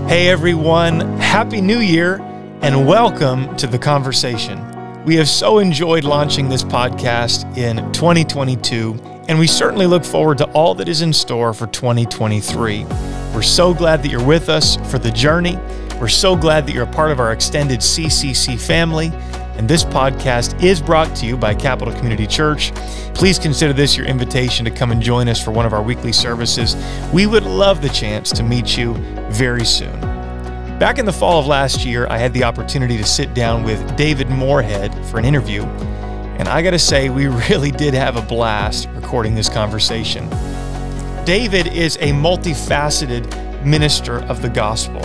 Hey everyone, Happy New Year and welcome to The Conversation. We have so enjoyed launching this podcast in 2022, and we certainly look forward to all that is in store for 2023. We're so glad that you're with us for the journey. We're so glad that you're a part of our extended CCC family, and this podcast is brought to you by Capital Community Church. Please consider this your invitation to come and join us for one of our weekly services. We would love the chance to meet you very soon. Back in the fall of last year, I had the opportunity to sit down with David Morehead for an interview, and I gotta say, we really did have a blast recording this conversation. David is a multifaceted minister of the gospel.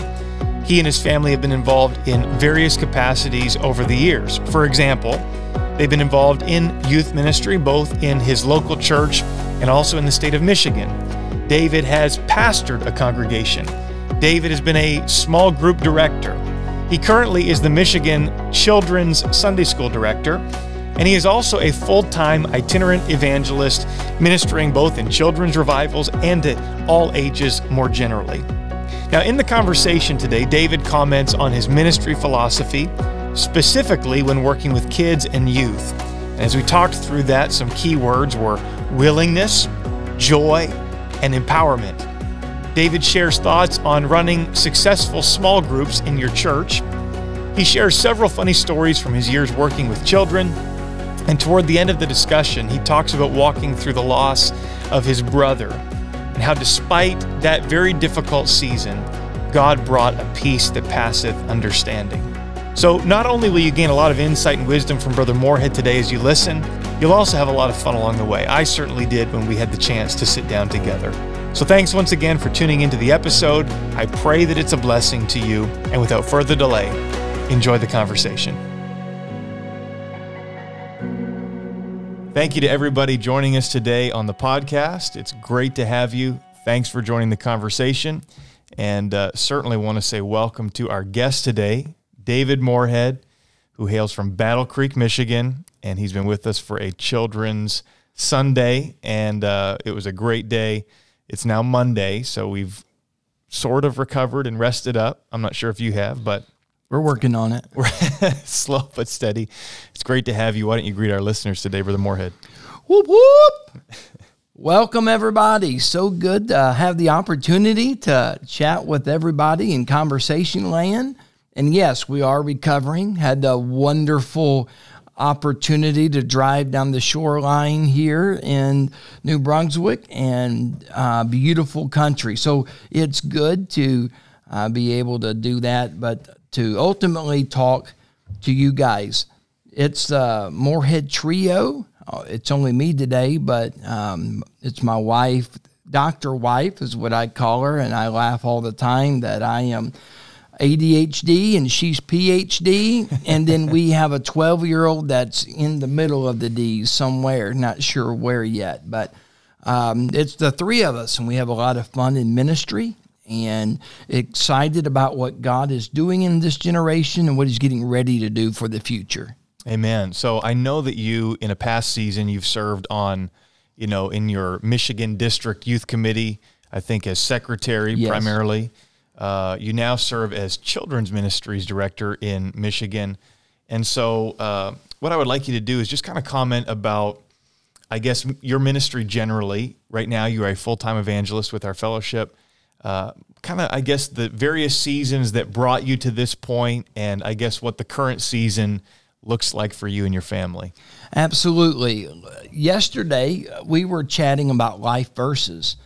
He and his family have been involved in various capacities over the years. For example, they've been involved in youth ministry, both in his local church and also in the state of Michigan. David has pastored a congregation. David has been a small group director. He currently is the Michigan Children's Sunday School Director, and he is also a full-time itinerant evangelist, ministering both in children's revivals and to all ages more generally. Now, in the conversation today, David comments on his ministry philosophy, specifically when working with kids and youth. And as we talked through that, some key words were willingness, joy, and empowerment. David shares thoughts on running successful small groups in your church. He shares several funny stories from his years working with children. And toward the end of the discussion, he talks about walking through the loss of his brother and how despite that very difficult season, God brought a peace that passeth understanding. So not only will you gain a lot of insight and wisdom from Brother Morehead today as you listen, you'll also have a lot of fun along the way. I certainly did when we had the chance to sit down together. So thanks once again for tuning into the episode. I pray that it's a blessing to you. And without further delay, enjoy the conversation. Thank you to everybody joining us today on the podcast. It's great to have you. Thanks for joining the conversation. And certainly want to say welcome to our guest today, David Morehead, who hails from Battle Creek, Michigan. And he's been with us for a Children's Sunday. And it was a great day. It's now Monday, so we've sort of recovered and rested up. I'm not sure if you have, but we're working on it. We're slow but steady. It's great to have you. Why don't you greet our listeners today, Brother Morehead? Whoop, whoop. Welcome, everybody. So good to have the opportunity to chat with everybody in Conversation Land. And yes, we are recovering. Had a wonderful opportunity to drive down the shoreline here in New Brunswick, and beautiful country. So it's good to be able to do that, but to ultimately talk to you guys. It's the Morehead Trio. It's only me today, but it's my wife. Dr. Wife is what I call her, and I laugh all the time that I am ADHD and she's PhD, and then we have a 12-year-old that's in the middle of the D's somewhere, not sure where yet, but it's the three of us, and we have a lot of fun in ministry and excited about what God is doing in this generation and what he's getting ready to do for the future. Amen. So I know that you, in a past season, you've served on, in your Michigan District Youth Committee, I think as secretary primarily. You now serve as Children's Ministries Director in Michigan. And so what I would like you to do is just kind of comment about, I guess, your ministry generally. Right now, you are a full-time evangelist with our fellowship. Kind of, I guess, the various seasons that brought you to this point, and I guess what the current season looks like for you and your family. Absolutely. Yesterday, we were chatting about life verses.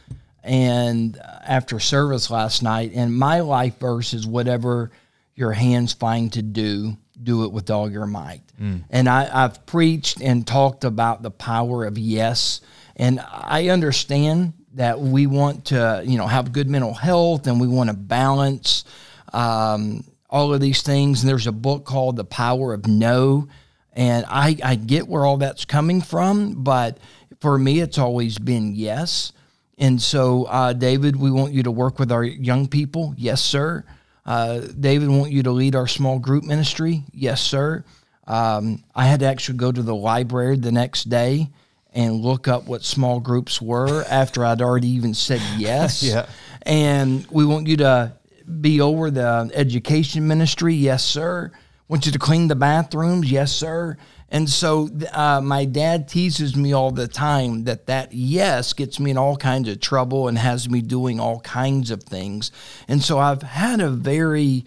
And after service last night, and my life verse is whatever your hands find to do, do it with all your might. And I've preached and talked about the power of yes. And I understand that we want to, have good mental health, and we want to balance all of these things. And there's a book called The Power of No. And I get where all that's coming from, but for me, it's always been yes. And so, David, we want you to work with our young people. Yes, sir. David, want you to lead our small group ministry. Yes, sir. I had to actually go to the library the next day and look up what small groups were after I'd already even said yes. Yeah. And we want you to be over the education ministry? Yes, sir. Want you to clean the bathrooms? Yes, sir. And so my dad teases me all the time that yes gets me in all kinds of trouble and has me doing all kinds of things. And so I've had a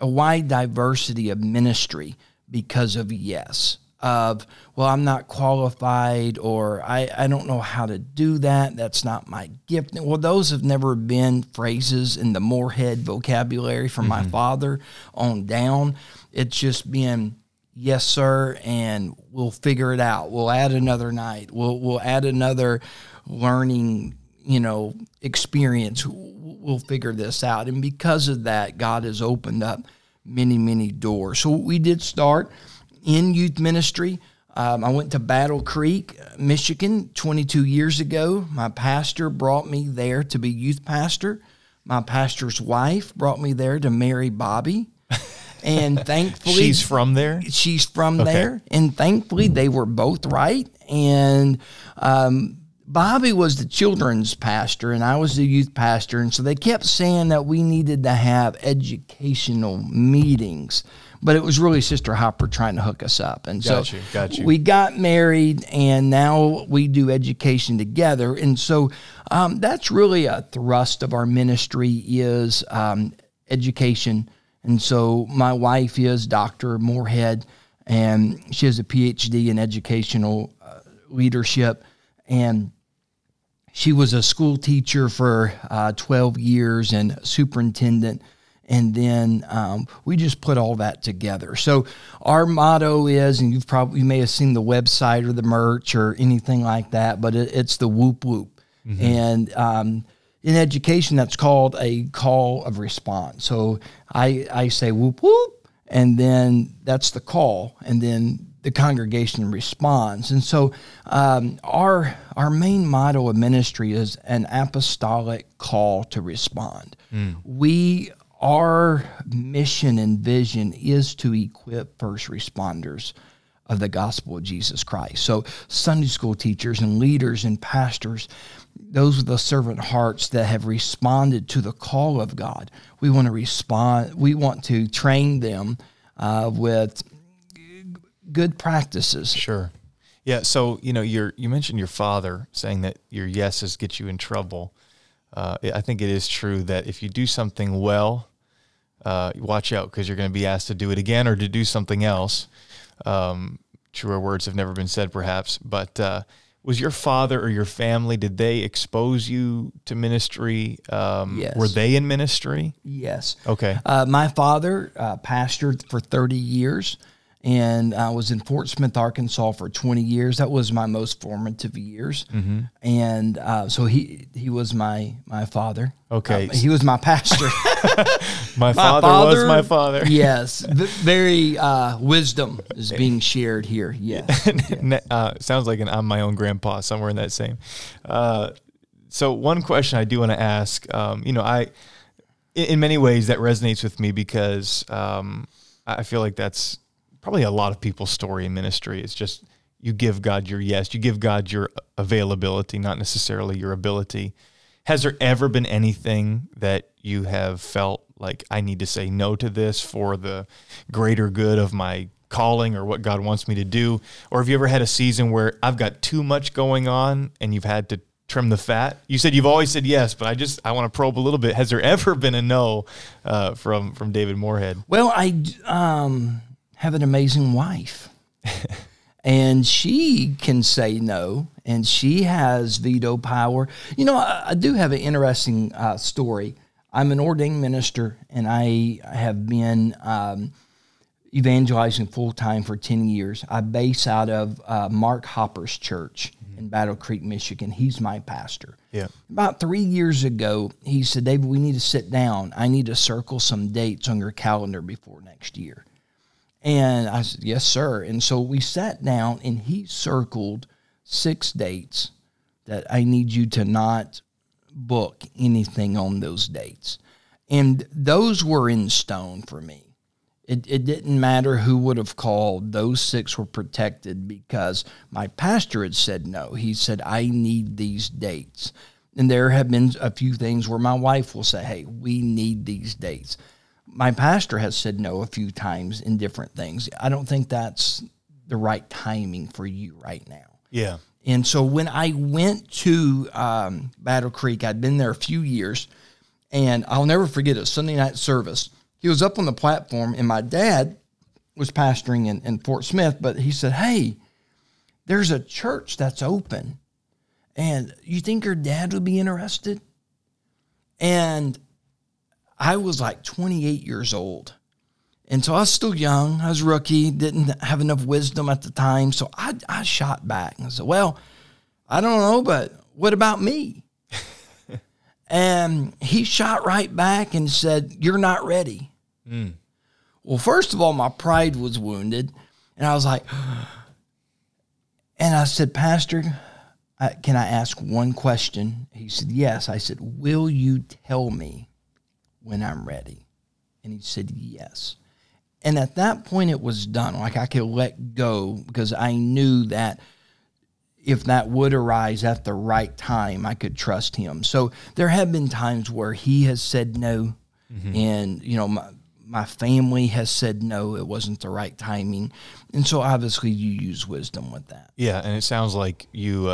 wide diversity of ministry because of yes. Of, well, I'm not qualified, or I don't know how to do that. That's not my gift. Well, those have never been phrases in the Morehead vocabulary from my father on down. It's just been, yes, sir, and we'll figure it out. We'll add another night. We'll add another learning, experience. We'll figure this out. And because of that, God has opened up many, many doors. So we did start in youth ministry. I went to Battle Creek, Michigan 22 years ago. My pastor brought me there to be youth pastor. My pastor's wife brought me there to marry Bobby. And thankfully... She's from there? She's from there. And thankfully, they were both right. And Bobby was the children's pastor, and I was the youth pastor. And so they kept saying that we needed to have educational meetings. But it was really Sister Hopper trying to hook us up. And so we got married, and now we do education together. And so that's really a thrust of our ministry is education. And so my wife is Dr. Morehead, and she has a PhD in educational leadership. And she was a school teacher for 12 years and superintendent. And then we just put all that together. So our motto is, and you may have seen the website or the merch or anything like that, but it's the whoop whoop. And in education, that's called a call of response. So I say whoop whoop, and then that's the call, and then the congregation responds. And so our main motto of ministry is an apostolic call to respond. Our mission and vision is to equip first responders of the gospel of Jesus Christ. So Sunday school teachers and leaders and pastors, those are the servant hearts that have responded to the call of God. We want to respond. We want to train them with good practices. Sure. Yeah. So, you mentioned your father saying that your yeses get you in trouble. I think it is true that if you do something well, watch out, because you're going to be asked to do it again or to do something else. Truer words have never been said, perhaps. But was your father or your family, did they expose you to ministry? Yes. Were they in ministry? Yes. Okay. My father pastored for 30 years. And I was in Fort Smith, Arkansas for 20 years. That was my most formative years. And so he was my father. Okay. He was my pastor. my father was my father. Yes. Very wisdom is being shared here. Yes. Sounds like I'm my own grandpa, somewhere in that same. So one question I do want to ask, in many ways that resonates with me because I feel like that's probably a lot of people's story in ministry. It's just you give God your yes, you give God your availability, not necessarily your ability. Has there ever been anything that you have felt like, I need to say no to this for the greater good of my calling or what God wants me to do? Or have you ever had a season where I've got too much going on and you've had to trim the fat? You said you've always said yes, but I want to probe a little bit. Has there ever been a no from David Morehead? Well, I have an amazing wife, and she can say no, and she has veto power. I do have an interesting story. I'm an ordained minister, and I have been evangelizing full-time for 10 years. I base out of Mark Hopper's church in Battle Creek, Michigan. He's my pastor. Yeah. About 3 years ago, he said, David, we need to sit down. I need to circle some dates on your calendar before next year. And I said, yes, sir. And so we sat down, and he circled 6 dates that I need you to not book anything on those dates. And those were in stone for me. It didn't matter who would have called. Those 6 were protected because my pastor had said no. He said, I need these dates. And there have been a few things where my wife will say, hey, we need these dates. My pastor has said no a few times in different things. I don't think that's the right timing for you right now. Yeah. And so when I went to Battle Creek, I'd been there a few years, and I'll never forget a Sunday night service. He was up on the platform, and my dad was pastoring in Fort Smith, but he said, hey, there's a church that's open, and you think your dad would be interested? And I was like 28 years old. And so I was still young. I was a rookie, didn't have enough wisdom at the time. So I shot back and I said, well, I don't know, but what about me? And he shot right back and said, you're not ready. Mm. Well, first of all, my pride was wounded. And I was like, and I said, Pastor, can I ask one question? He said, yes. I said, will you tell me when I'm ready? And he said, yes. And at that point, it was done. Like I could let go because I knew that if that would arise at the right time, I could trust him. So there have been times where he has said no, and my family has said no, it wasn't the right timing. And so obviously you use wisdom with that. Yeah, and it sounds like you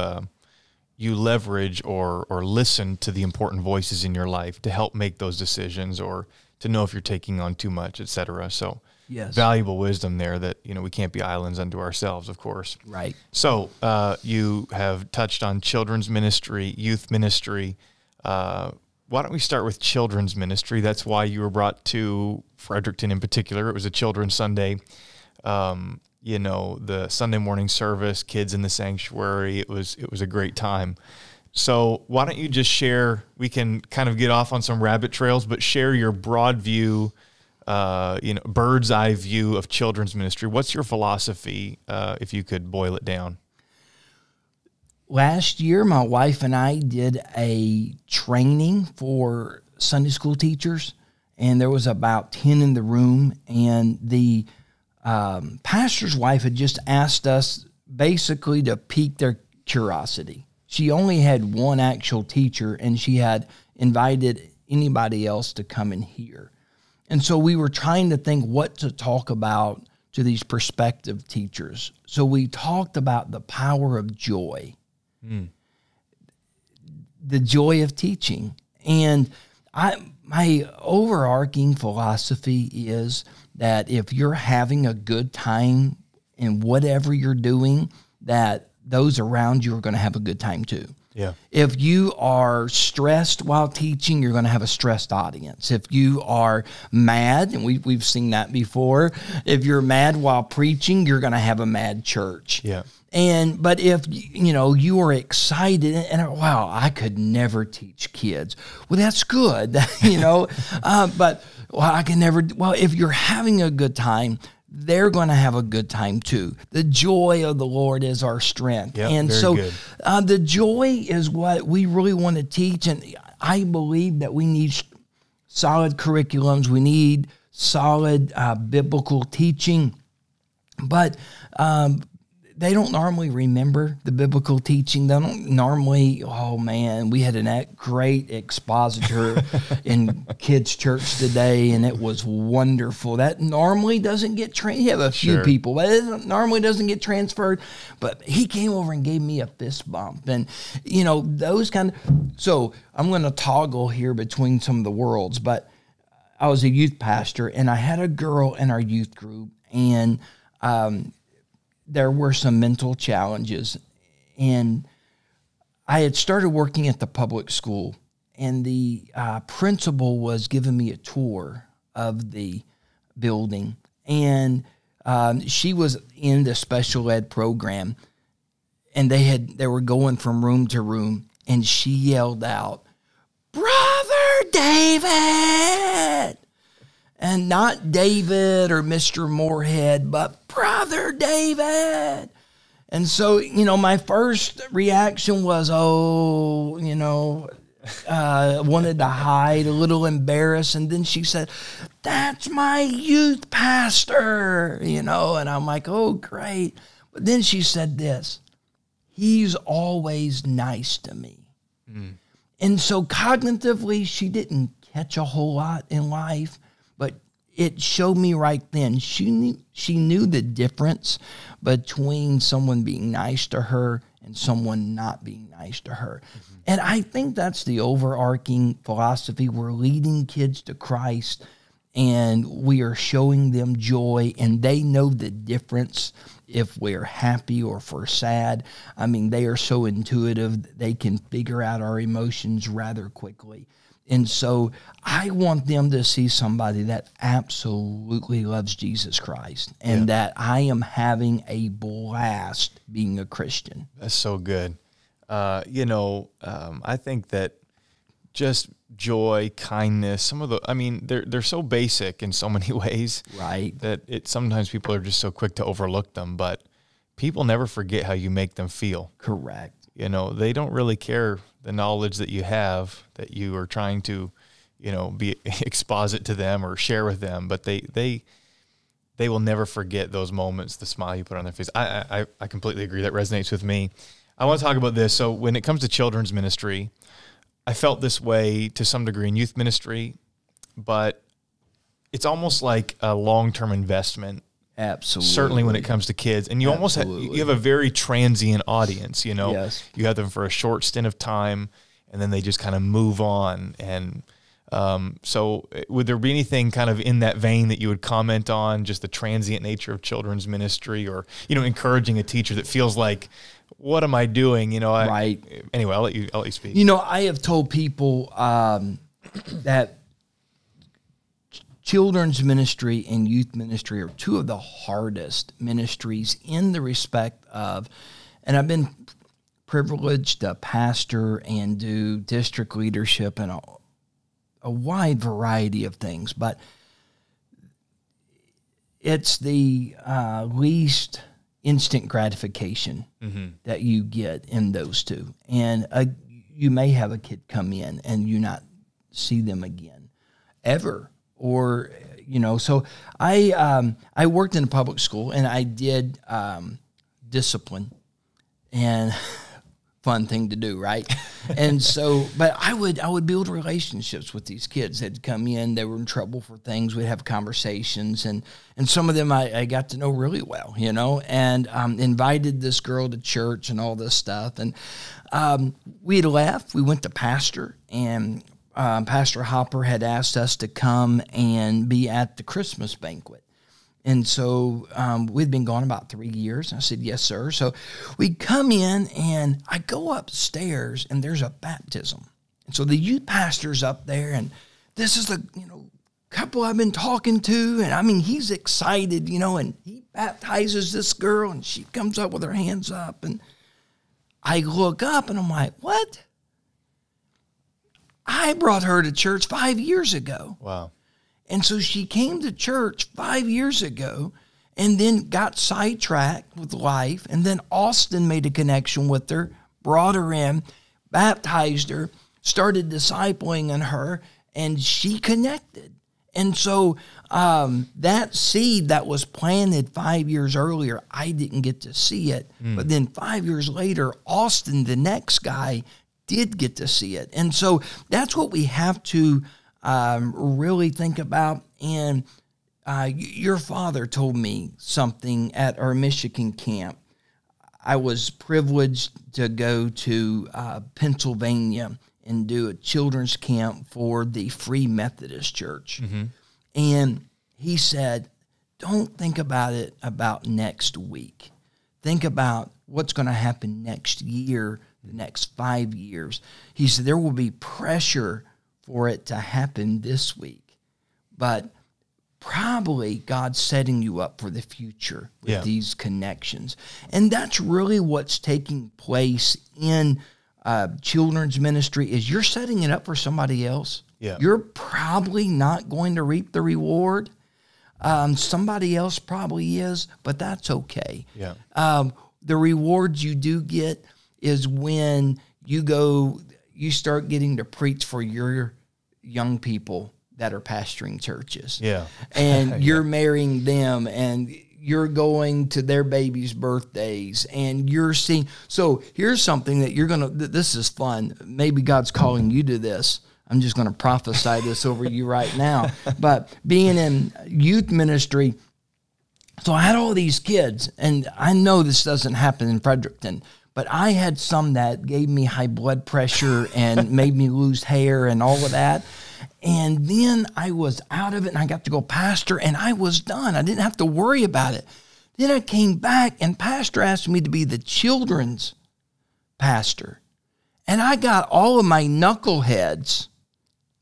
leverage or listen to the important voices in your life to help make those decisions or to know if you're taking on too much, et cetera. So yes, valuable wisdom there that, we can't be islands unto ourselves, of course. Right. So you have touched on children's ministry, youth ministry. Why don't we start with children's ministry? That's why you were brought to Fredericton in particular. It was a Children's Sunday. The Sunday morning service, kids in the sanctuary. It was a great time. So why don't you just share, we can kind of get off on some rabbit trails, but share your broad view, bird's eye view of children's ministry. What's your philosophy, if you could boil it down? Last year, my wife and I did a training for Sunday school teachers, and there was about 10 in the room, and the pastor's wife had just asked us basically to pique their curiosity. She only had one actual teacher, and she had invited anybody else to come and hear. And so we were trying to think what to talk about to these prospective teachers. So we talked about the power of joy, the joy of teaching. And my overarching philosophy is that if you're having a good time in whatever you're doing, that those around you are going to have a good time too. Yeah. If you are stressed while teaching, you're going to have a stressed audience. If you are mad, and we've seen that before, if you're mad while preaching, you're going to have a mad church. Yeah. But if you are excited and wow, I could never teach kids. Well, that's good, but I can never. Well, if you're having a good time, they're going to have a good time too. The joy of the Lord is our strength. Yep, and very so good. The joy is what we really want to teach. And I believe that we need solid curriculums. We need solid biblical teaching. But they don't normally remember the biblical teaching. They don't normally, we had a great expositor in kids' church today, and it was wonderful. That normally doesn't get you have a few people, but it normally doesn't get transferred. But he came over and gave me a fist bump. And, those kind of, so I'm going to toggle here between some of the worlds, but I was a youth pastor, and I had a girl in our youth group, and there were some mental challenges, and I had started working at the public school, and the principal was giving me a tour of the building, and she was in the special ed program, and they were going from room to room, and she yelled out, "Brother David!" And not David or Mr. Morehead, but Brother David. And so, my first reaction was, wanted to hide, a little embarrassed. And then she said, "That's my youth pastor," and I'm like, oh, great. But then she said this, "He's always nice to me." And so cognitively, she didn't catch a whole lot in life, but it showed me right then. She knew the difference between someone being nice to her and someone not being nice to her. Mm-hmm. And I think that's the overarching philosophy. We're leading kids to Christ, and we are showing them joy, and they know the difference if we're happy or if we're sad. I mean, they are so intuitive, they can figure out our emotions rather quickly. And so I want them to see somebody that absolutely loves Jesus Christ and that I am having a blast being a Christian. That's so good. I think that just joy, kindness, they're so basic in so many ways. Right. That sometimes people are just so quick to overlook them, but people never forget how you make them feel. Correct. They don't really care the knowledge that you have, that you are trying to, exposit to them or share with them, but they will never forget those moments, the smile you put on their face. I completely agree. That resonates with me. I want to talk about this. So when it comes to children's ministry, I felt this way to some degree in youth ministry, but it's almost like a long-term investment. Absolutely. Certainly when it comes to kids. And you almost you have a very transient audience, Yes. You have them for a short stint of time, and then they just kind of move on. And so would there be anything kind of in that vein that you would comment on, just the transient nature of children's ministry, or, encouraging a teacher that feels like, what am I doing? Right. Anyway, I'll let you speak. I have told people that children's ministry and youth ministry are two of the hardest ministries in the respect of, and I've been privileged to pastor and do district leadership and a wide variety of things, but it's the least instant gratification that you get in those two. And you may have a kid come in and you not see them again ever. Or, so I worked in a public school and I did discipline, and fun thing to do, right? And so, but I would build relationships with these kids that come in. They were in trouble for things. We'd have conversations, and some of them I got to know really well, and invited this girl to church and all this stuff. And we had left. We went to pastor, and Pastor Hopper had asked us to come and be at the Christmas banquet. And so we'd been gone about 3 years. I said, yes, sir. So we come in, and I go upstairs, and there's a baptism. And so the youth pastor's up there, and this is the couple I've been talking to. And, he's excited, and he baptizes this girl, and she comes up with her hands up. And I look up, and I'm like, what? I brought her to church 5 years ago. Wow. And so she came to church 5 years ago and then got sidetracked with life. And then Austin made a connection with her, brought her in, baptized her, started discipling in her, and she connected. And so that seed that was planted 5 years earlier, I didn't get to see it. But then 5 years later, Austin, the next guy, did get to see it. And so that's what we have to really think about. And your father told me something at our Michigan camp. I was privileged to go to Pennsylvania and do a children's camp for the Free Methodist Church. And he said, don't think about it about next week. Think about what's going to happen next year, the next 5 years. He said there will be pressure for it to happen this week, but probably God's setting you up for the future with these connections. And that's really what's taking place in children's ministry, is you're setting it up for somebody else. You're probably not going to reap the reward. Somebody else probably is, but that's okay. The rewards you do get is when you start getting to preach for your young people that are pastoring churches. And you're marrying them, and you're going to their babies' birthdays, and you're seeing. So here's something that you're going to, this is fun. Maybe God's calling you to this. I'm just going to prophesy this over you right now. But being in youth ministry, so I had all these kids, and I know this doesn't happen in Fredericton, but I had some that gave me high blood pressure and made me lose hair and all of that. And then I was out of it, and I got to go pastor, and I was done. I didn't have to worry about it. Then I came back, and pastor asked me to be the children's pastor. And I got all of my knuckleheads,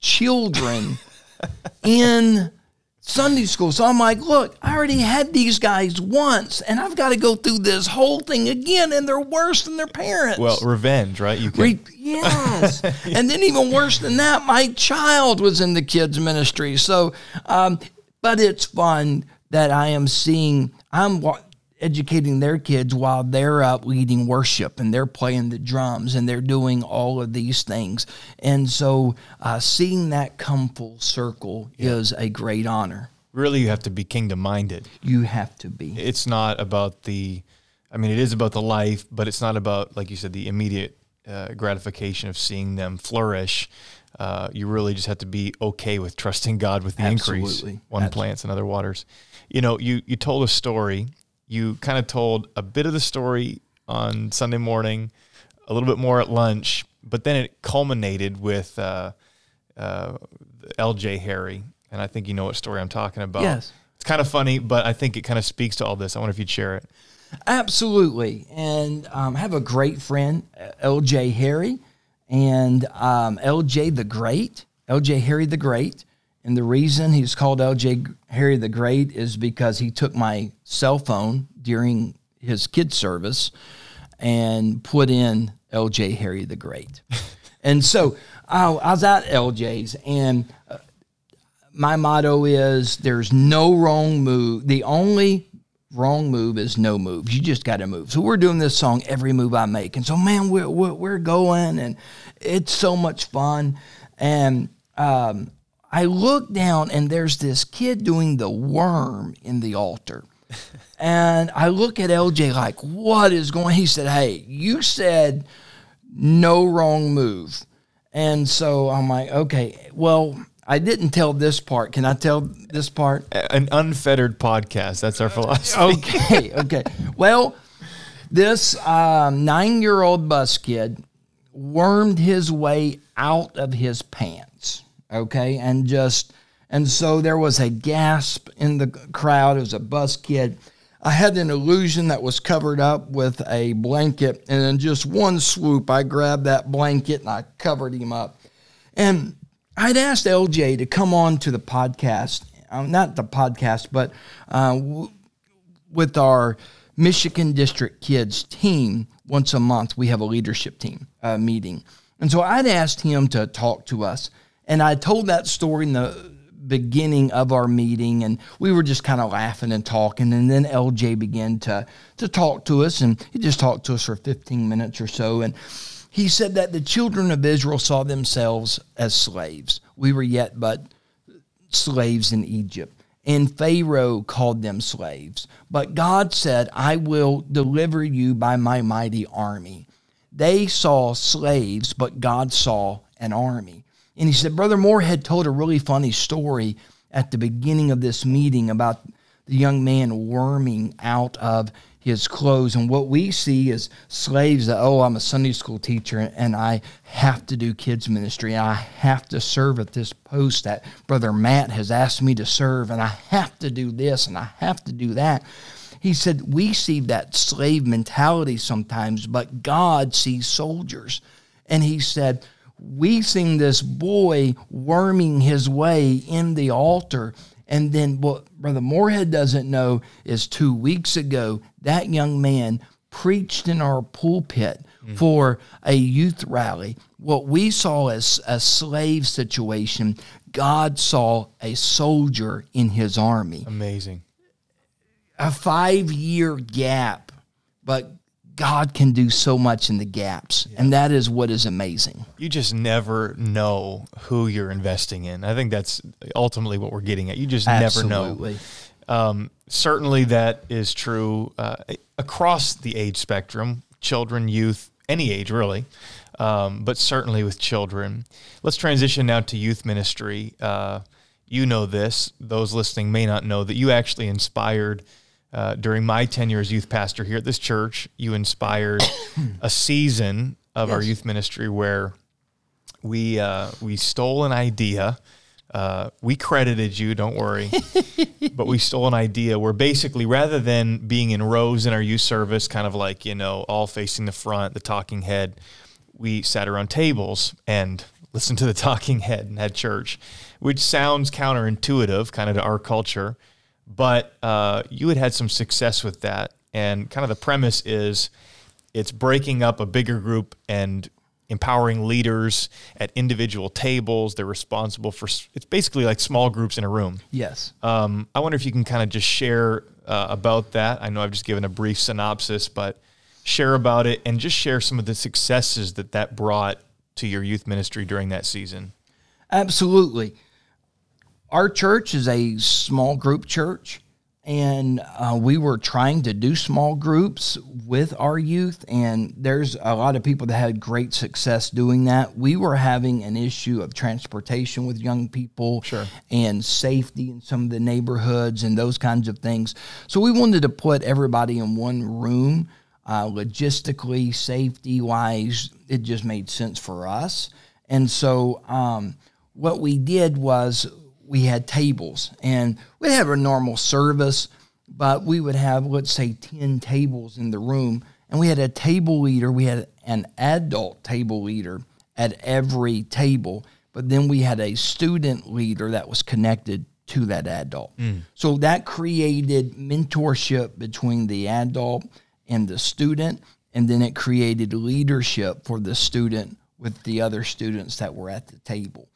children, in Sunday school. So I'm like, look, I already had these guys once, and I've got to go through this whole thing again, and they're worse than their parents. Well, revenge, right? You can. Yes. And then even worse than that, my child was in the kids ministry. So, but it's fun that I am seeing, I'm educating their kids while they're up leading worship, and they're playing the drums, and they're doing all of these things. And so seeing that come full circle is a great honor. Really, you have to be kingdom-minded. You have to be. It's not about it is about the life, but it's not about, like you said, the immediate gratification of seeing them flourish. You really just have to be okay with trusting God with the increase. One plants and other waters. You know, you told a story. You kind of told a bit of the story on Sunday morning, a little bit more at lunch, but then it culminated with LJ Harry, and I think you know what story I'm talking about. Yes. It's kind of funny, but I think it kind of speaks to all this. I wonder if you'd share it. Absolutely. And I have a great friend, LJ Harry, and LJ the Great, LJ Harry the Great. And the reason he's called LJ Harry the Great is because he took my cell phone during his kids' service and put in LJ Harry the Great. And so I was at LJ's, and my motto is there's no wrong move. The only wrong move is no move. You just got to move. So we're doing this song, Every Move I Make. And so, man, we're going, and it's so much fun. And I look down, and there's this kid doing the worm in the altar. And I look at LJ like, what is going on? He said, hey, you said no wrong move. And so I'm like, okay, well, I didn't tell this part. Can I tell this part? An unfettered podcast. That's our philosophy. Okay. Well, this 9-year-old bus kid wormed his way out of his pants. Okay, and so there was a gasp in the crowd. It was a bus kid. I had an illusion that was covered up with a blanket, and in just one swoop, I grabbed that blanket and I covered him up. And I'd asked LJ to come on to the podcast, not the podcast, but with our Michigan District Kids team. Once a month, we have a leadership team meeting. And so I'd asked him to talk to us. And I told that story in the beginning of our meeting, and we were just kind of laughing and talking. And then LJ began to talk to us, and he just talked to us for 15 minutes or so. And he said that the children of Israel saw themselves as slaves. We were yet but slaves in Egypt. And Pharaoh called them slaves. But God said, I will deliver you by my mighty army. They saw slaves, but God saw an army. And he said, Brother Morehead told a really funny story at the beginning of this meeting about the young man worming out of his clothes. And what we see is slaves that, I'm a Sunday school teacher, and I have to do kids ministry. I have to serve at this post that Brother Matt has asked me to serve, and I have to do this, and I have to do that. He said, we see that slave mentality sometimes, but God sees soldiers. And he said, we seen this boy worming his way in the altar. And then what Brother Morehead doesn't know is 2 weeks ago, that young man preached in our pulpit for a youth rally. What we saw as a slave situation, God saw a soldier in his army. Amazing. A 5-year gap, but God can do so much in the gaps, and that is what is amazing. You just never know who you're investing in. I think that's ultimately what we're getting at. You just never know. Certainly that is true across the age spectrum, children, youth, any age really, but certainly with children. Let's transition now to youth ministry. You know this. Those listening may not know that you actually inspired, during my tenure as youth pastor here at this church, you inspired a season of our youth ministry where we stole an idea. We credited you, don't worry, but we stole an idea where basically rather than being in rows in our youth service, kind of like, all facing the front, the talking head, we sat around tables and listened to the talking head and had church, which sounds counterintuitive kind of to our culture, but you had some success with that. And kind of the premise is it's breaking up a bigger group and empowering leaders at individual tables. They're responsible for, it's basically like small groups in a room. Yes. I wonder if you can kind of just share about that. I know I've just given a brief synopsis, but share about it and just share some of the successes that brought to your youth ministry during that season. Absolutely. Our church is a small group church, and we were trying to do small groups with our youth, and there's a lot of people that had great success doing that. We were having an issue of transportation with young people and safety in some of the neighborhoods and those kinds of things. So we wanted to put everybody in one room. Logistically, safety-wise, it just made sense for us. And so what we did was we had tables, and we'd have a normal service, but we would have, let's say, 10 tables in the room, and we had a table leader. We had an adult table leader at every table, but then we had a student leader that was connected to that adult. So that created mentorship between the adult and the student, and then it created leadership for the student with the other students that were at the table.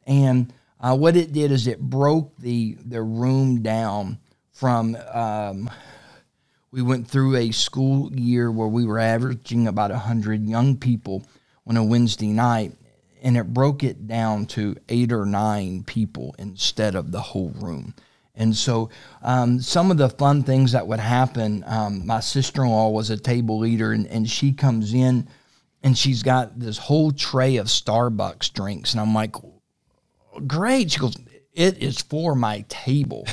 And what it did is it broke the room down from, we went through a school year where we were averaging about 100 young people on a Wednesday night, and it broke it down to 8 or 9 people instead of the whole room. And so some of the fun things that would happen, my sister-in-law was a table leader, and she comes in, and she's got this whole tray of Starbucks drinks, and I'm like, great. She goes, it is for my table.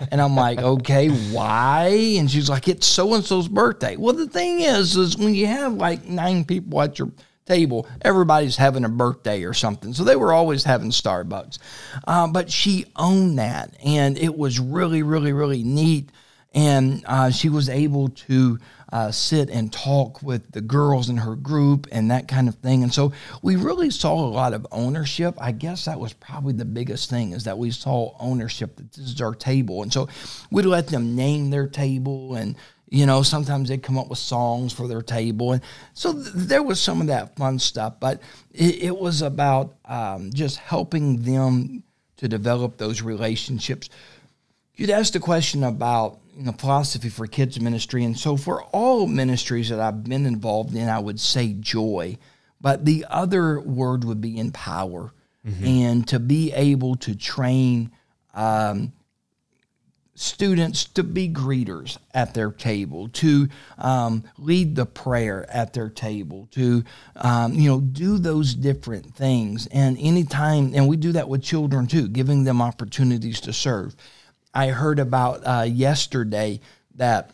And I'm like, okay, why? And she's like, it's so-and-so's birthday. Well, the thing is when you have like 9 people at your table, everybody's having a birthday or something. So they were always having Starbucks. But she owned that, and it was really, really, really neat. And she was able to sit and talk with the girls in her group and that kind of thing. And so we really saw a lot of ownership. I guess that was probably the biggest thing, is that we saw ownership, that this is our table. And so we'd let them name their table, and sometimes they'd come up with songs for their table. And so there was some of that fun stuff, but it was about just helping them to develop those relationships. You'd asked a question about philosophy for kids ministry, and so for all ministries that I've been involved in, I would say joy, but the other word would be empower, and to be able to train students to be greeters at their table, to lead the prayer at their table, to do those different things. And anytime, and we do that with children too, giving them opportunities to serve. I heard about yesterday that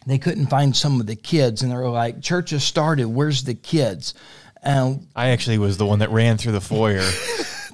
they couldn't find some of the kids, and they were like, church has started, where's the kids? I actually was the one that ran through the foyer.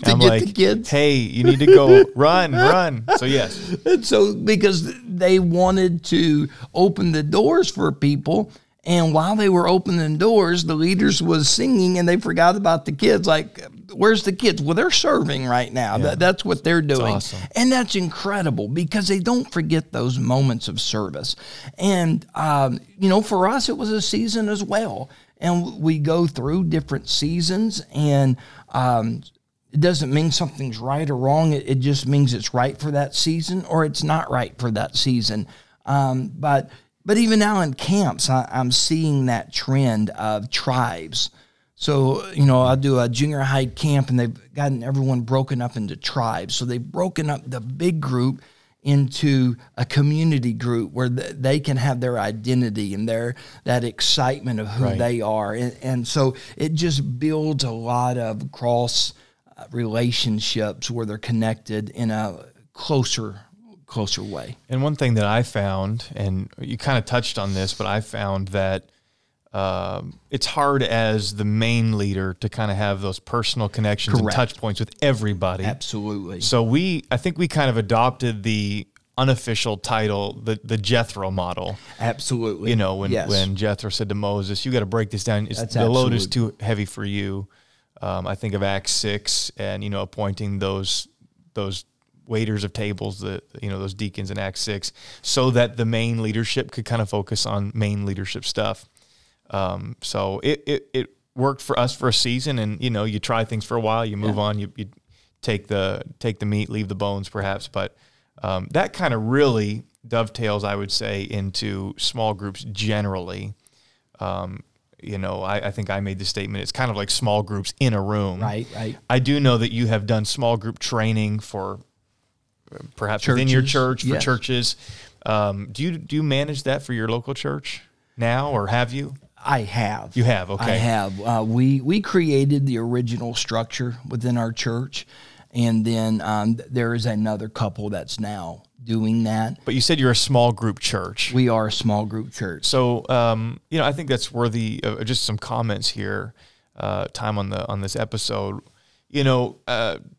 I'm get like, the kids. Hey, you need to go run. So yes. And so because they wanted to open the doors for people, and while they were opening doors, the leaders was singing, and they forgot about the kids. Like, where's the kids? Well, they're serving right now. Yeah. That's what they're doing. That's awesome. And that's incredible, because they don't forget those moments of service. And, for us, it was a season as well. And we go through different seasons, and it doesn't mean something's right or wrong. It just means it's right for that season, or it's not right for that season. But even now in camps, I'm seeing that trend of tribes. So, I do a junior high camp, and they've gotten everyone broken up into tribes. So they've broken up the big group into a community group where they can have their identity and that excitement of who they are. And so it just builds a lot of cross relationships where they're connected in a closer way. And one thing that I found, and you kind of touched on this, but I found that it's hard as the main leader to kind of have those personal connections and touch points with everybody. Absolutely. So I think we kind of adopted the unofficial title, the Jethro model. Absolutely. You know, when Jethro said to Moses, you got to break this down. The load is too heavy for you. I think of Acts 6 and, appointing those waiters of tables, those deacons in Acts 6, so that the main leadership could kind of focus on main leadership stuff. So it worked for us for a season, and you try things for a while, you move on, you take the meat, leave the bones, perhaps. But that kind of really dovetails, I would say, into small groups generally. I think I made the statement, it's kind of like small groups in a room. Right. I do know that you have done small group training for perhaps churches, within your church, for churches. Do you manage that for your local church now, or have you? I have. You have, okay. I have. We created the original structure within our church, and then there is another couple that's now doing that. But you said you're a small group church. We are a small group church. So, I think that's worthy of just some comments here, time on this episode.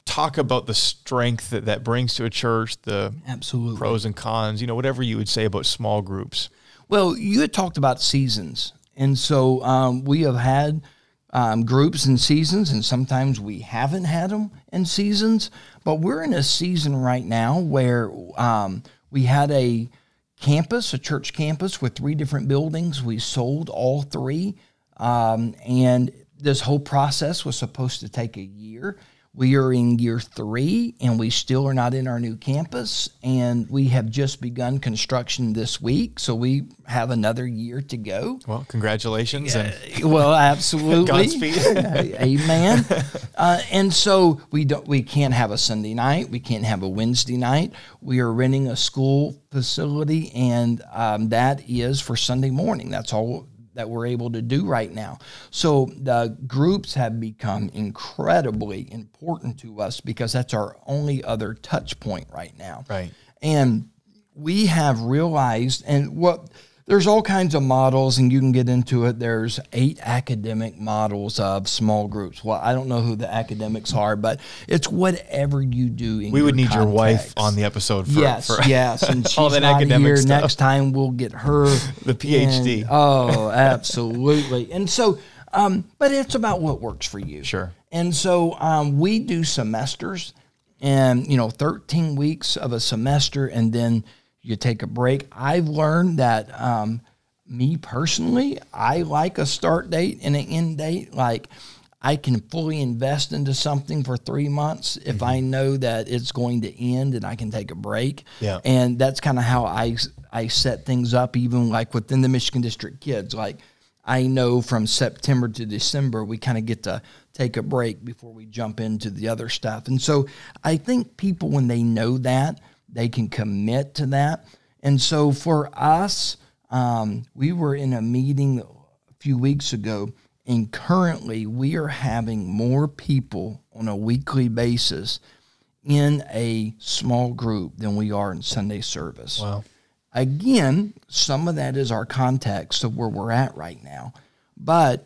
Talk about the strength that brings to a church, the absolutely pros and cons, whatever you would say about small groups. Well, you had talked about seasons. And so we have had groups in seasons, and sometimes we haven't had them in seasons. But we're in a season right now where we had a church campus with 3 different buildings. We sold all 3. And this whole process was supposed to take a year. We are in year 3, and we still are not in our new campus, and we have just begun construction this week, so we have another year to go. Well, congratulations. Well, absolutely. Godspeed. Amen. And so we can't have a Sunday night. We can't have a Wednesday night. We are renting a school facility, and that is for Sunday morning. That's all that we're able to do right now. So the groups have become incredibly important to us because that's our only other touch point right now. Right. And we have realized, there's all kinds of models, and you can get into it. There's 8 academic models of small groups. Well, I don't know who the academics are, but it's whatever you do in We would need context. Your wife on the episode for yes, and she's all that not academic here. stuff. Next time we'll get her. The PhD. Absolutely. And so, but it's about what works for you. Sure. And so we do semesters, and 13 weeks of a semester, and then you take a break. I've learned that me personally, I like a start date and an end date. Like, I can fully invest into something for 3 months if I know that it's going to end and I can take a break. Yeah. And that's kind of how I set things up, even like within the Michigan District Kids. Like, I know from September to December, we kind of get to take a break before we jump into the other stuff. And so I think people, when they know that, they can commit to that. And so for us, we were in a meeting a few weeks ago, and currently we are having more people on a weekly basis in a small group than we are in Sunday service. Wow. Again, some of that is our context of where we're at right now. But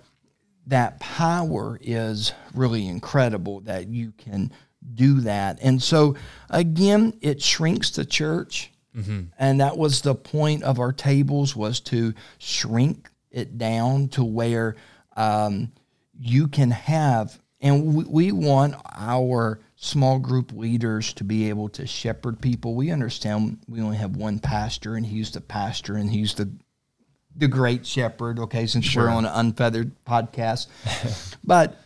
that power is really incredible that you can do that. And so, again, it shrinks the church. Mm-hmm. And that was the point of our tables, was to shrink it down to where you can have, and we want our small group leaders to be able to shepherd people. We understand we only have one pastor, and he's the pastor, and he's the great shepherd, okay, since Sure. we're on an Unfeathered podcast. But,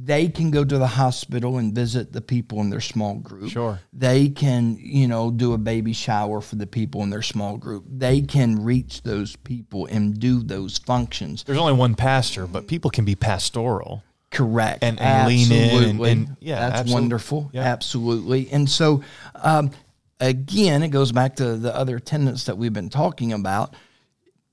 they can go to the hospital and visit the people in their small group. Sure. They can, do a baby shower for the people in their small group. They can reach those people and do those functions. There's only one pastor, but people can be pastoral. Correct. And lean in. And, That's absolutely. wonderful. Yeah. Absolutely. And so again, it goes back to the other tenets that we've been talking about.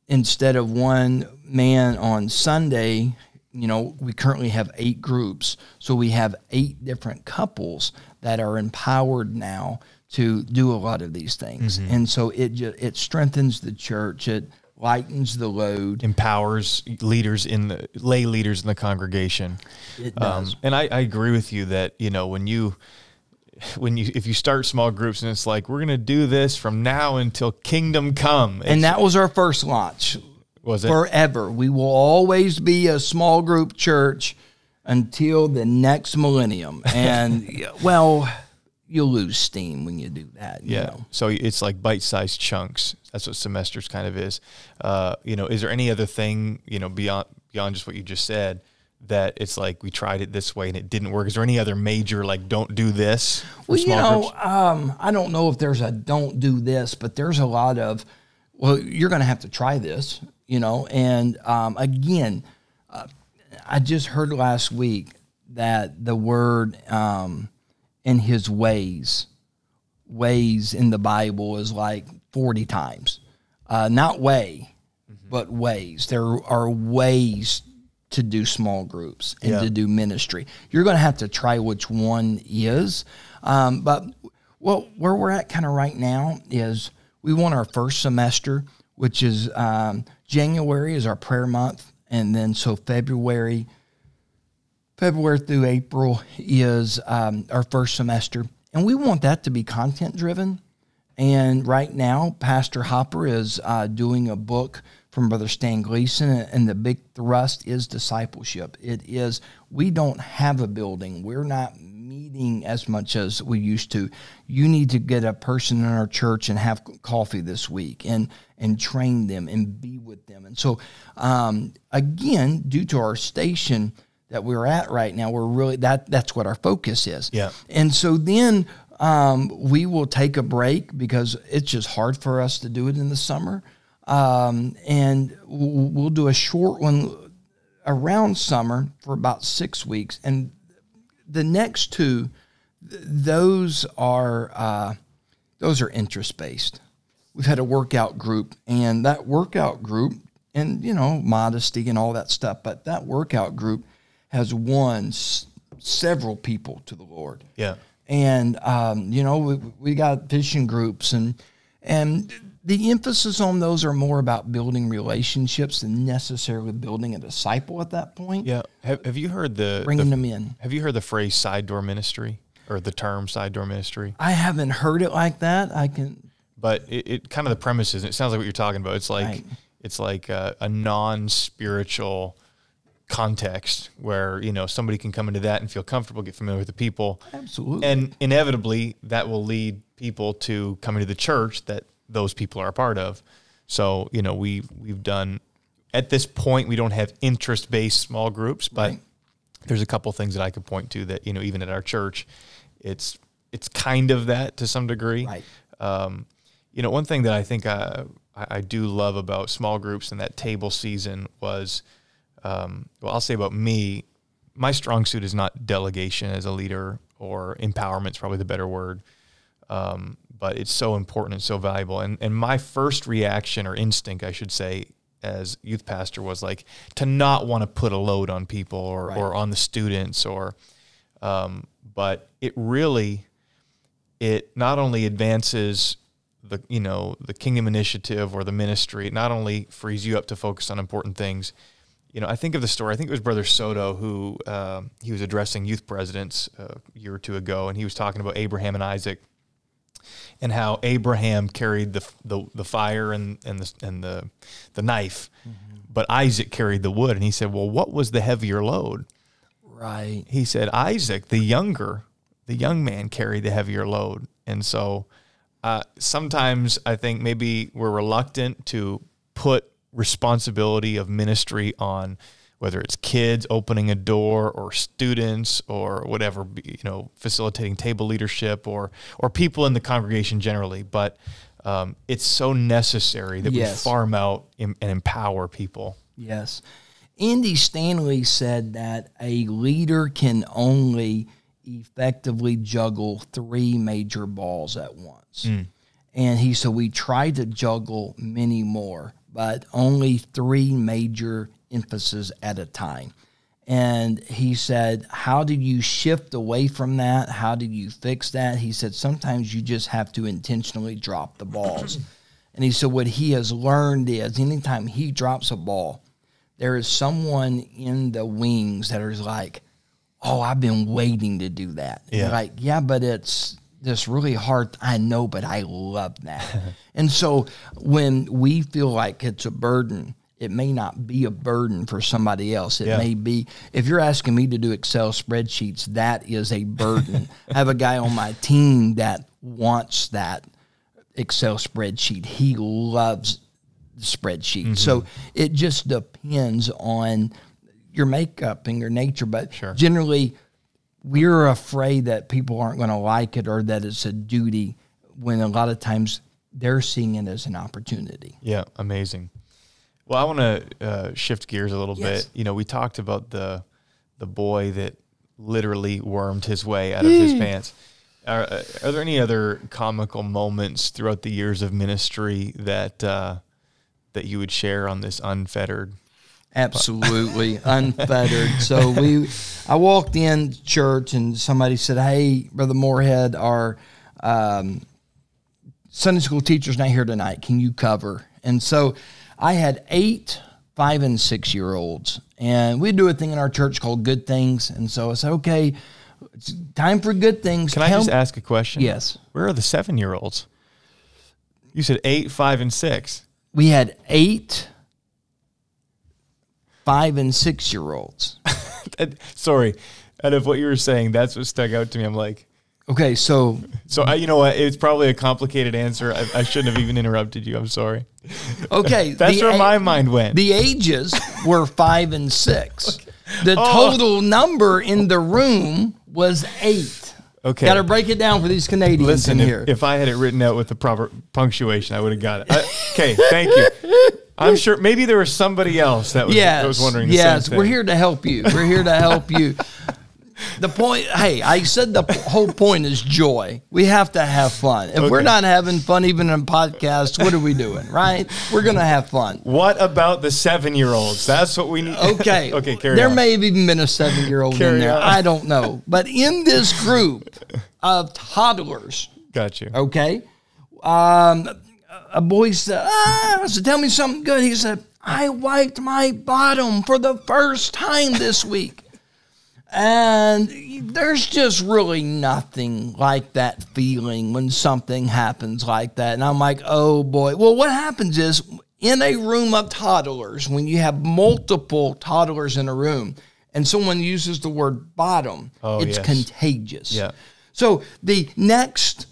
Instead of one man on Sunday, we currently have 8 groups. So we have 8 different couples that are empowered now to do a lot of these things. Mm-hmm. And so it strengthens the church. It lightens the load. Empowers lay leaders in the congregation. It does. And I agree with you that, if you start small groups and it's like, we're going to do this from now until kingdom come. And that was our first launch. Was it? Forever. We will always be a small group church until the next millennium. And, well, you'll lose steam when you do that. Yeah. So it's like bite-sized chunks. That's what semesters kind of is. Is there any other thing, beyond just what you just said, that it's like we tried it this way and it didn't work? Is there any other major, like, don't do this for small groups? I don't know if there's a don't do this, but there's a lot of, well, you're going to have to try this, And again, I just heard last week that the word in his ways in the Bible is like 40 times. Not way, but ways. There are ways to do small groups and to do ministry. You're going to have to try which one is. But where we're at kind of right now is we want our first semester, which is January is our prayer month. And then so February through April is our first semester. And we want that to be content driven. And right now, Pastor Hopper is doing a book from Brother Stan Gleason, and the big thrust is discipleship. It is, we don't have a building. We're not meeting as much as we used to. You need to get a person in our church and have coffee this week and train them and be with them. And so, again, due to our station that we're at right now, we're really, that's what our focus is. Yeah. And so then we will take a break because it's just hard for us to do it in the summer. And we'll do a short one around summer for about 6 weeks. And the next 2, those are interest-based. We've had a workout group, and that workout group, and, modesty and all that stuff, but that workout group has won several people to the Lord. Yeah. And, we got fishing groups, and the emphasis on those are more about building relationships than necessarily building a disciple at that point. Yeah. Have you heard bringing them in? Have you heard the phrase side door ministry or the term side door ministry? I haven't heard it like that. But it kind of the premise is, it sounds like what you're talking about. It's like, right. It's like a non-spiritual context where, somebody can come into that and feel comfortable, get familiar with the people. Absolutely. And inevitably that will lead people to coming to the church that those people are a part of. So, we've done, at this point, we don't have interest-based small groups, but there's a couple things that I could point to that, even at our church, it's kind of that to some degree. Right. One thing that I think I do love about small groups and that table season was, I'll say about me, my strong suit is not delegation as a leader, or empowerment is probably the better word. But it's so important and so valuable. And my first reaction, or instinct, I should say, as youth pastor was like to not want to put a load on people or on the students but it not only advances the kingdom initiative or the ministry, it not only frees you up to focus on important things. I think of the story, I think it was Brother Soto who, he was addressing youth presidents a year or 2 ago, and he was talking about Abraham and Isaac, and how Abraham carried the fire and the knife, but Isaac carried the wood. And he said, well, what was the heavier load? Right. He said, Isaac, the young man, carried the heavier load. And so sometimes I think maybe we're reluctant to put responsibility of ministry on, whether it's kids opening a door or students or whatever, facilitating table leadership or people in the congregation generally. But it's so necessary that we farm out and empower people. Yes. Andy Stanley said that a leader can only effectively juggle 3 major balls at once. And he said, we tried to juggle many more, but only 3 major emphases at a time. And he said, how did you shift away from that? How did you fix that? He said, sometimes you just have to intentionally drop the balls. And he said, what he has learned is anytime he drops a ball, there is someone in the wings that is like, oh, I've been waiting to do that. Yeah. Like, yeah, but it's this really hard. I know, but I love that. And so when we feel like it's a burden, it may not be a burden for somebody else. It may be, if you're asking me to do Excel spreadsheets, that is a burden. I have a guy on my team that wants that Excel spreadsheet. He loves the spreadsheet. So it just depends on your makeup and your nature. But generally, we're afraid that people aren't going to like it or that it's a duty, when a lot of times they're seeing it as an opportunity. Yeah, amazing. Well, I want to shift gears a little bit. You know, we talked about the boy that literally wormed his way out of his pants. Are there any other comical moments throughout the years of ministry that that you would share on this unfettered? Absolutely unfettered. So I walked in church and somebody said, "Hey, Brother Morehead, our Sunday school teacher's not here tonight. Can you cover?" And so I had 8, 5, and 6-year-olds, and we do a thing in our church called Good Things. And so I said, okay, it's time for good things. Can I just ask a question? Yes. Where are the 7-year-olds? You said 8, 5, and 6. We had 8, 5, and 6-year-olds. Sorry, out of what you were saying, that's what stuck out to me. I'm like, okay, so you know what? It's probably a complicated answer. I shouldn't have even interrupted you. I'm sorry. Okay, that's where my mind went. The ages were 5 and 6. Okay. The total number in the room was 8. Okay, got to break it down for these Canadians in here. If I had it written out with the proper punctuation, I would have got it. Okay, thank you. I'm sure maybe there was somebody else that was wondering the same thing. We're here to help you. We're here to help you. The point, hey, I said the whole point is joy. We have to have fun. If we're not having fun, even in a podcast, what are we doing, right? We're going to have fun. What about the 7-year-olds? That's what we need. Okay. Okay, carry on. There may have even been a 7-year-old in there. I don't know. But in this group of toddlers. Got you. Okay. A boy said, I said, tell me something good. He said, I wiped my bottom for the first time this week. And there's just really nothing like that feeling when something happens like that. And I'm like, oh boy. Well, what happens is in a room of toddlers, when you have multiple toddlers in a room and someone uses the word bottom, it's contagious. Yeah. So the next,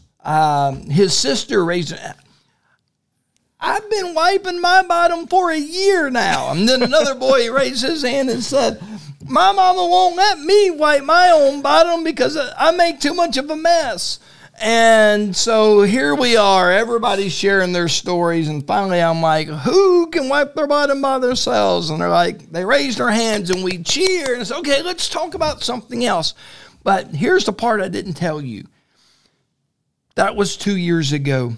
his sister raised it. I've been wiping my bottom for a year now. And then another boy raised his hand and said, my mama won't let me wipe my own bottom because I make too much of a mess. And so here we are. Everybody's sharing their stories. And finally, I'm like, who can wipe their bottom by themselves? And they're like, they raised their hands and we cheer. And it's okay, let's talk about something else. But here's the part I didn't tell you. That was 2 years ago.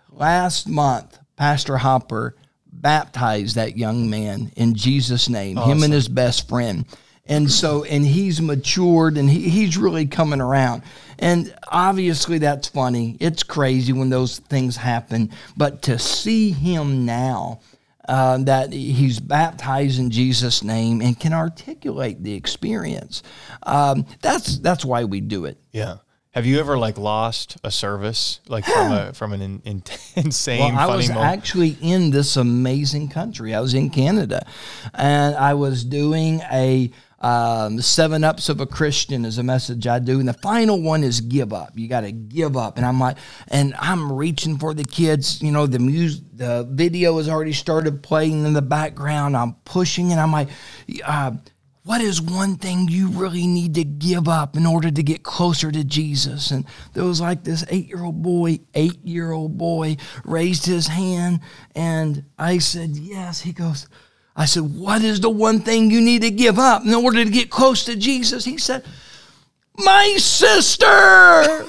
Last month, Pastor Hopper baptized that young man in Jesus' name, him and his best friend. And so, and he's matured and he's really coming around. And obviously that's funny. It's crazy when those things happen. But to see him now, that he's baptized in Jesus' name and can articulate the experience, that's why we do it. Yeah. Have you ever lost a service from an insane funny moment? I was actually in this amazing country. I was in Canada, and I was doing a 7 Ups of a Christian is a message I do, and the final one is give up. You got to give up, and I'm reaching for the kids. You know, the video has already started playing in the background. I'm pushing, and I'm like, what is one thing you really need to give up in order to get closer to Jesus? And there was this 8-year-old boy raised his hand, and I said, yes. I said, what is the one thing you need to give up in order to get close to Jesus? He said, my sister.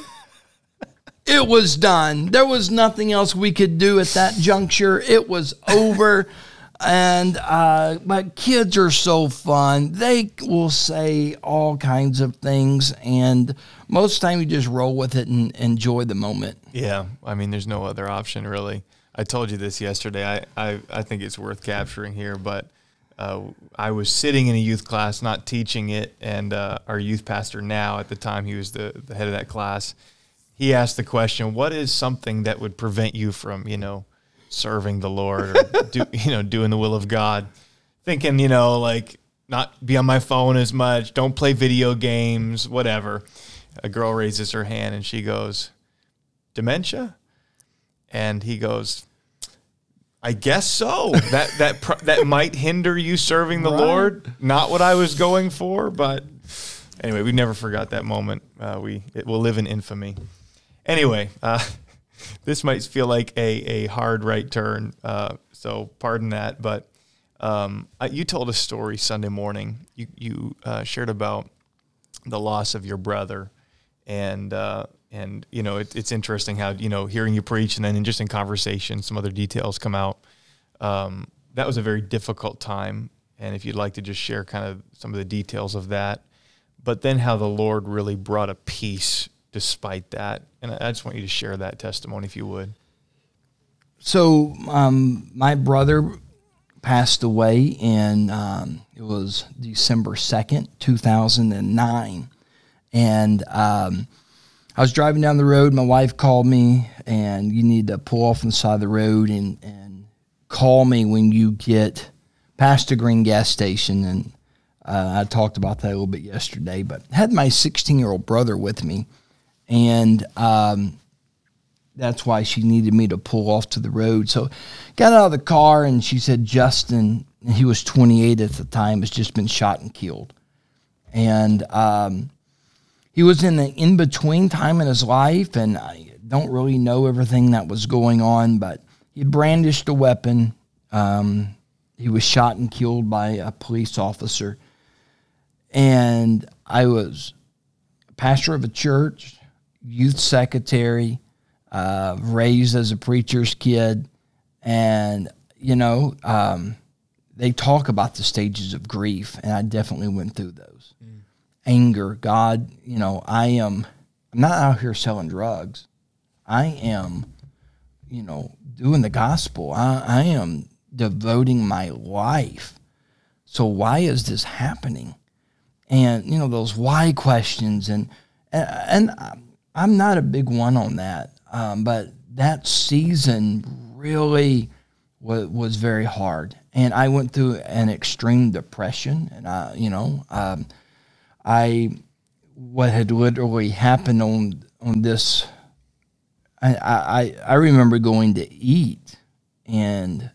It was done. There was nothing else we could do at that juncture. It was over. And but kids are so fun. They will say all kinds of things, and most of the time you just roll with it and enjoy the moment. Yeah, I mean, there's no other option, really. I told you this yesterday. I think it's worth capturing here, but I was sitting in a youth class, not teaching it, and our youth pastor now, at the time he was the head of that class, he asked the question, what is something that would prevent you from, serving the Lord or doing the will of God? Thinking, like not be on my phone as much, don't play video games, whatever. A girl raises her hand and she goes, dementia? And he goes, I guess so. That might hinder you serving the Lord. Not what I was going for, but anyway, we never forgot that moment. It will live in infamy. Anyway, this might feel like a hard right turn, so pardon that. But you told a story Sunday morning. You shared about the loss of your brother, and it's interesting how hearing you preach and then just in conversation some other details come out. That was a very difficult time, and if you'd like to just share kind of some of the details of that, but then how the Lord really brought a peace despite that. And I just want you to share that testimony, if you would. So my brother passed away in, it was December 2nd, 2009. And I was driving down the road. My wife called me, and you need to pull off on the side of the road and call me when you get past the Green gas station. And I talked about that a little bit yesterday, but I had my 16-year-old brother with me. And that's why she needed me to pull off to the road. So got out of the car, and she said, Justin, and he was 28 at the time, has just been shot and killed. And he was in the in-between time in his life, and I don't really know everything that was going on, but he brandished a weapon. He was shot and killed by a police officer. And I was pastor of a church, youth secretary, raised as a preacher's kid. And, they talk about the stages of grief, and I definitely went through those. Anger, God, I'm not out here selling drugs. I am, doing the gospel. I am devoting my life. So why is this happening? And, those why questions, and I'm not a big one on that, but that season really was very hard. And I went through an extreme depression, and what had literally happened on this, I remember going to eat, and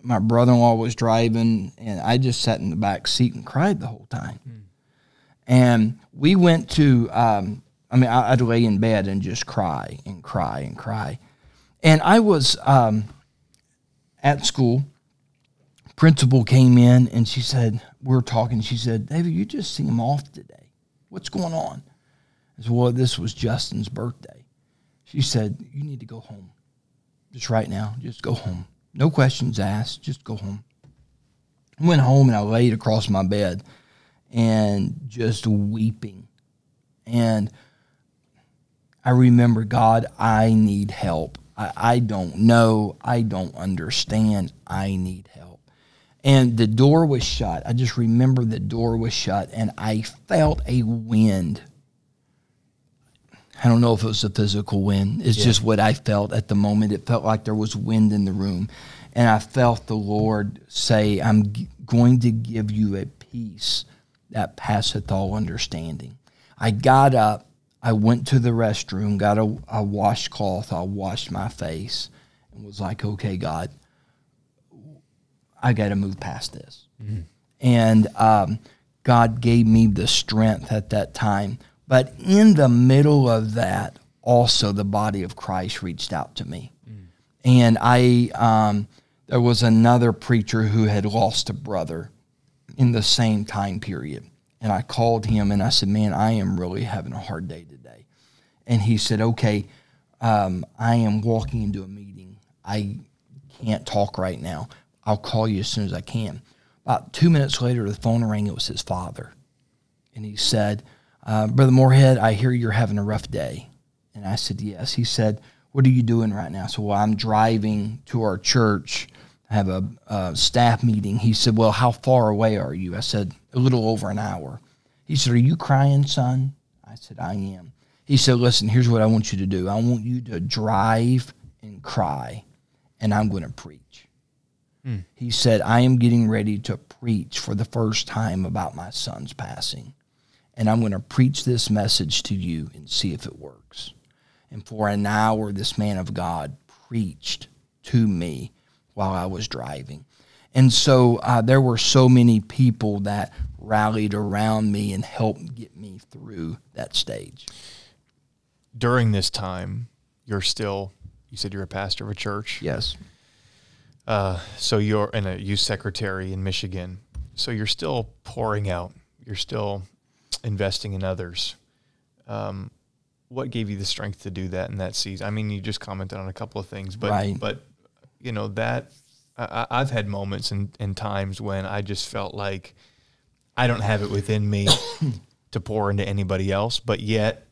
my brother-in-law was driving, and I just sat in the back seat and cried the whole time. And we went to, I'd lay in bed and just cry and cry and cry. And I was at school. Principal came in, and she said, we were talking, she said, David, you just seem off today. What's going on? I said, well, this was Justin's birthday. She said, you need to go home. Just right now, just go home. No questions asked, just go home. I went home, and I laid across my bed and just weeping. And I remember, God, I need help. I don't know. I don't understand. I need help. And the door was shut. I just remember the door was shut, and I felt a wind. I don't know if it was a physical wind. It's just what I felt at the moment. It felt like there was wind in the room. And I felt the Lord say, I'm going to give you a peace that passeth all understanding. I got up. I went to the restroom, got a washcloth. I washed my face and was like, okay, God, I got to move past this. Mm-hmm. And God gave me the strength at that time. But in the middle of that, also the body of Christ reached out to me. Mm. And there was another preacher who had lost a brother in the same time period. And I called him and I said, man, I am really having a hard day today. And he said, okay, I am walking into a meeting. I can't talk right now. I'll call you as soon as I can. About 2 minutes later, the phone rang. It was his father. And he said, Brother Morehead, I hear you're having a rough day. And I said, yes. He said, what are you doing right now? So, well, I'm driving to our church. I have a staff meeting. He said, well, how far away are you? I said, a little over an hour. He said, are you crying, son? I said, I am. He said, listen, here's what I want you to do. I want you to drive and cry, and I'm going to preach. He said, I am getting ready to preach for the first time about my son's passing, and I'm going to preach this message to you and see if it works. And for an hour, this man of God preached to me while I was driving. And so there were so many people that rallied around me and helped get me through that stage. During this time, you said you're a pastor of a church? Yes. So you're in a youth secretary in Michigan. So you're still pouring out. You're still investing in others. What gave you the strength to do that in that season? I mean, you just commented on a couple of things, but right. But you know that I've had moments and times when I just felt like I don't have it within me to pour into anybody else, but yet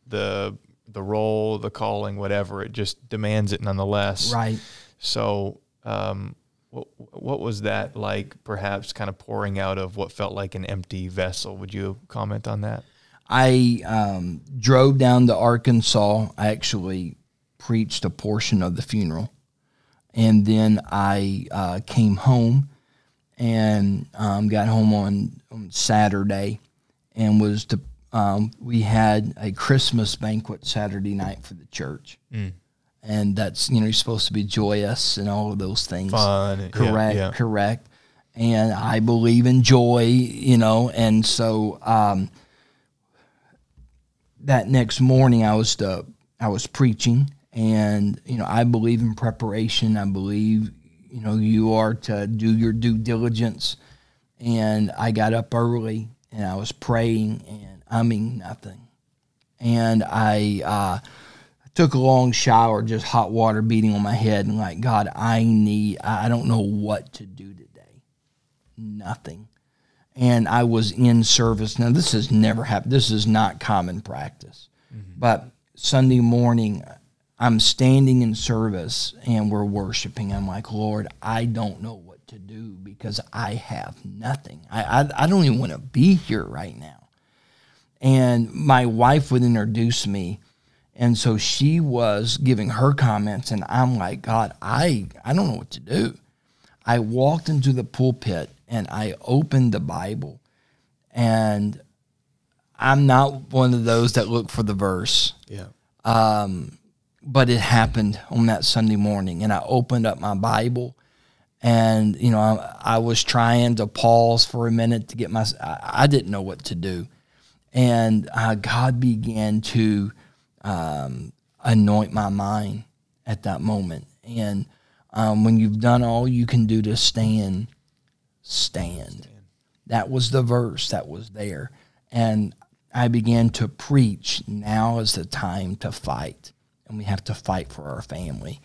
the role, the calling, whatever, it just demands it nonetheless. Right. So what was that like, perhaps kind of pouring out of what felt like an empty vessel? Would you comment on that? I drove down to Arkansas. I actually preached a portion of the funeral. And then I came home and got home on Saturday and we had a Christmas banquet Saturday night for the church. And that's, you're supposed to be joyous and all of those things. Fun. Correct, correct. And I believe in joy, and so that next morning I was preaching, and, I believe in preparation. I believe, you are to do your due diligence. And I got up early and I was praying and nothing. And I took a long shower, just hot water beating on my head, and like, God, I don't know what to do today. Nothing. And I was in service. Now, this has never happened. This is not common practice. But Sunday morning, I'm standing in service and we're worshiping. I'm like, Lord, I don't know what to do because I have nothing. I don't even want to be here right now. And my wife would introduce me. And so she was giving her comments, and I'm like, God, I don't know what to do. I walked into the pulpit, and I opened the Bible, and I'm not one of those that look for the verse. Yeah. But it happened on that Sunday morning, and I opened up my Bible, and, I was trying to pause for a minute to get I didn't know what to do. And God began to anoint my mind at that moment. And when you've done all you can do to stand. That was the verse that was there. And I began to preach, now is the time to fight. And we have to fight for our family.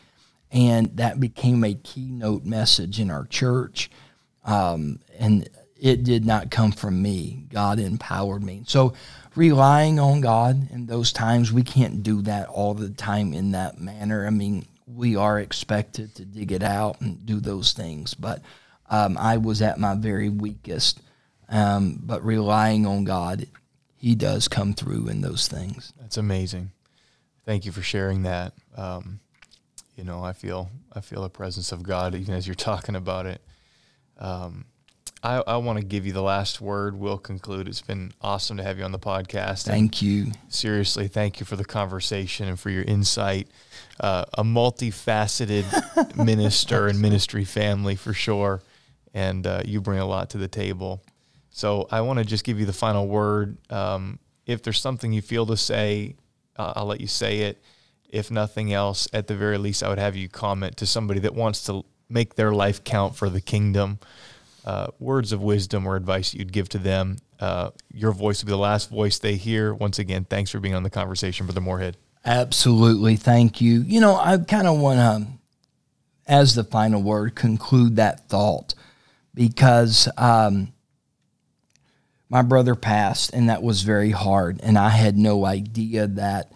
And that became a keynote message in our church. And it did not come from me. God empowered me. So relying on God in those times, we can't do that all the time in that manner. I mean, we are expected to dig it out and do those things. But I was at my very weakest. But relying on God, He does come through in those things. That's amazing. Thank you for sharing that. I feel the presence of God even as you're talking about it. I want to give you the last word. We'll conclude. It's been awesome to have you on the podcast. Thank you. Seriously, thank you for the conversation and for your insight. A multifaceted minister and ministry family for sure, and you bring a lot to the table. So I want to just give you the final word. If there's something you feel to say, I'll let you say it. If nothing else, at the very least, I would have you comment to somebody that wants to make their life count for the kingdom. Words of wisdom or advice you'd give to them your voice will be the last voice they hear. Once again, thanks for being on the conversation, Brother Morehead. Absolutely. Thank you. I kind of want to, as the final word, conclude that thought because my brother passed, and that was very hard. And I had no idea that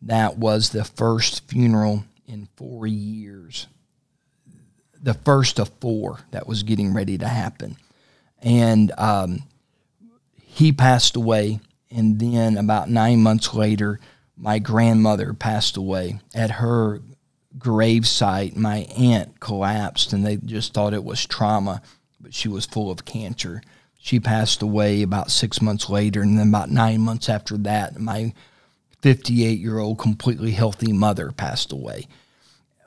that was the first funeral in 4 years, the first of 4 that was getting ready to happen. And he passed away, and then about 9 months later, my grandmother passed away. At her gravesite, my aunt collapsed, and they just thought it was trauma, but she was full of cancer. She passed away about 6 months later, and then about 9 months after that, my 58-year-old completely healthy mother passed away.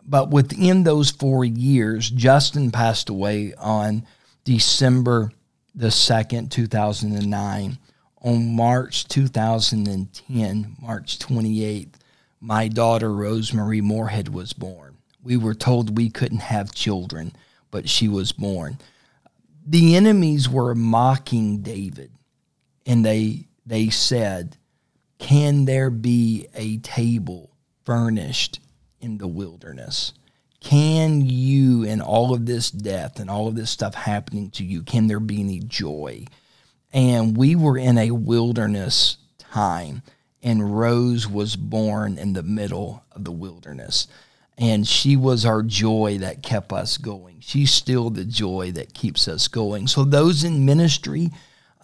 But within those 4 years, Justin passed away on December the 2nd, 2009. On March 2010, March 28th, my daughter, Rosemary Morehead, was born. We were told we couldn't have children, but she was born. The enemies were mocking David, and they said, "Can there be a table furnished in the wilderness? Can you, in all of this death and all of this stuff happening to you, can there be any joy?" And we were in a wilderness time, and Rose was born in the middle of the wilderness. And she was our joy that kept us going. She's still the joy that keeps us going. So those in ministry,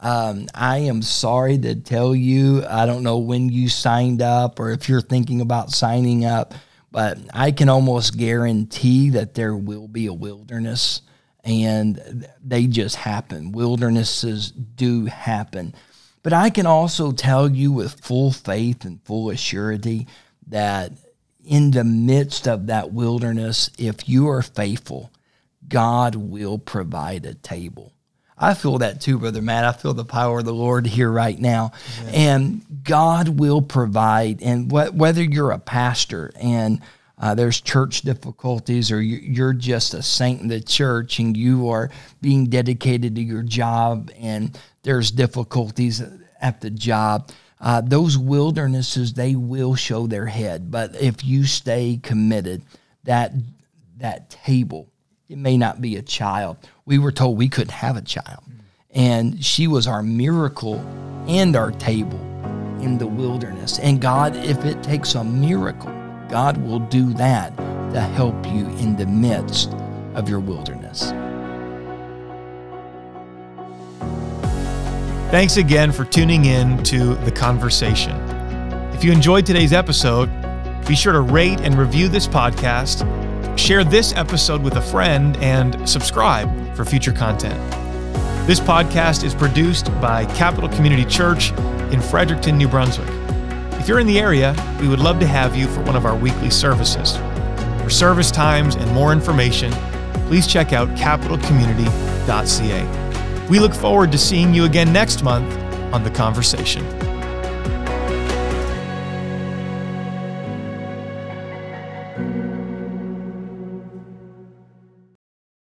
I am sorry to tell you, I don't know when you signed up or if you're thinking about signing up, but I can almost guarantee that there will be a wilderness. And they just happen. Wildernesses do happen. But I can also tell you with full faith and full assurity that in the midst of that wilderness, if you are faithful, God will provide a table. I feel that too, Brother Matt. I feel the power of the Lord here right now. Yeah. And God will provide. And whether you're a pastor and there's church difficulties, or you're just a saint in the church and you are being dedicated to your job and there's difficulties at the job, those wildernesses, they will show their head. But if you stay committed, that table, it may not be a child. We were told we couldn't have a child. And she was our miracle and our table in the wilderness. And God, if it takes a miracle, God will do that to help you in the midst of your wilderness. Thanks again for tuning in to The Conversation. If you enjoyed today's episode, be sure to rate and review this podcast, share this episode with a friend, and subscribe for future content. This podcast is produced by Capital Community Church in Fredericton, New Brunswick. If you're in the area, we would love to have you for one of our weekly services. For service times and more information, please check out capitalcommunity.ca. We look forward to seeing you again next month on The Conversation.